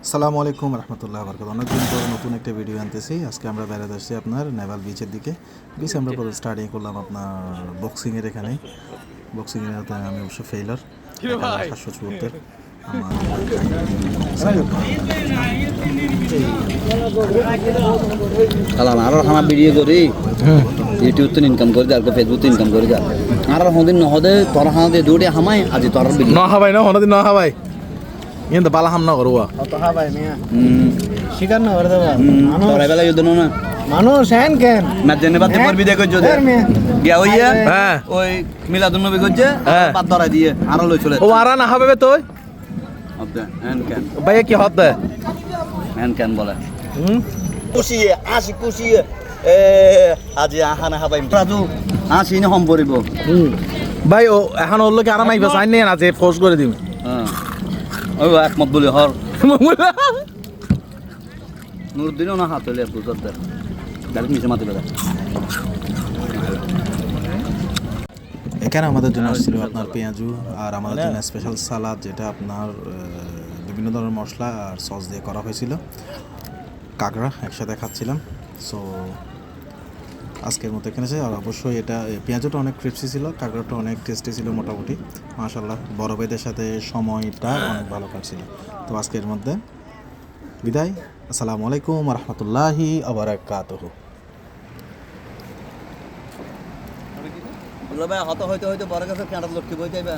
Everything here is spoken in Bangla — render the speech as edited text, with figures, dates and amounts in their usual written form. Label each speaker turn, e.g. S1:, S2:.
S1: আসসালামু আলাইকুম রহমতুল্লাহ বরকাত। অনেকদিন পর নতুন একটা ভিডিও আনতেছি। আজকে আমরা বেড়াতে আসছি আপনার নেভাল বিচের দিকে। বিচ আমরা পরে স্টার্টিং করলাম আপনার বক্সিংয়ের এখানে। বক্সিংয়ের আমি অবশ্য ফেইলার 774 আমার
S2: কালাম আর খানা ভিডিও করি ইউটিউব তো ইনকাম করে যা ফেসবুক তো ইনকাম করে যা আর হদিন নহদে তোর হানা দিয়ে দুটি হামাই আজি তোর ভিডিও
S3: ন হাবাই না হনদি ন হাবাই কিন্তু বালা হাম না করবা
S4: অত হাবাই মিয়া শিকার না করে দেবা
S2: তোর বেলা যুদ্ধ না
S4: মানুষ হ্যান কেন
S2: না জেনে বাতে করবি দেখো যদি গিয়া হইয়া
S3: হ্যাঁ
S2: ওই মিলাদুন নবী করছে বাদ ধরা দিয়ে আরো লই চলে
S3: ও আরা না হবে তুই
S2: হদ্দে হ্যান কেন
S3: ভাই কি হদ দে
S2: হ্যান কেন বলে খুশি আসি খুশি আজি আহানা হাবাই রাজু আসি নি হম পড়িব
S3: ভাই ও এখন ওর লোকে আরা মাইবা চাই নেই না যে ফোর্স করে দিম
S2: হ্যাঁ ওই একমত বলি হর নুরুদ্দিনও না হাত হইলে বুঝতে ডাইরেক্ট নিচে মাতি বেলা
S1: এখানে আমাদের জন্য আসছিল আপনার পেঁয়াজু আর আমাদের জন্য স্পেশাল সালাদ, যেটা আপনার বিভিন্ন ধরনের মশলা আর সস দিয়ে করা হয়েছিল। কাঁকড়া একসাথে খাচ্ছিলাম। সো আজকের মতো এখানে আর অবশ্যই এটা পেঁয়াজুটা অনেক ক্রিপসি ছিল, কাঁকড়াটা অনেক টেস্টি ছিল মোটামুটি মাশাআল্লাহ। বড় ভাইদের সাথে সময়টা অনেক ভালো কাটছিল। তো আজকের মধ্যে বিদায়। আসসালামু আলাইকুম রহমতুল্লাহি আবরাকাতুহু।
S2: ভাই হত হইতে হইতে বড় কাছে কেনার লক্ষ্য বই যাইবা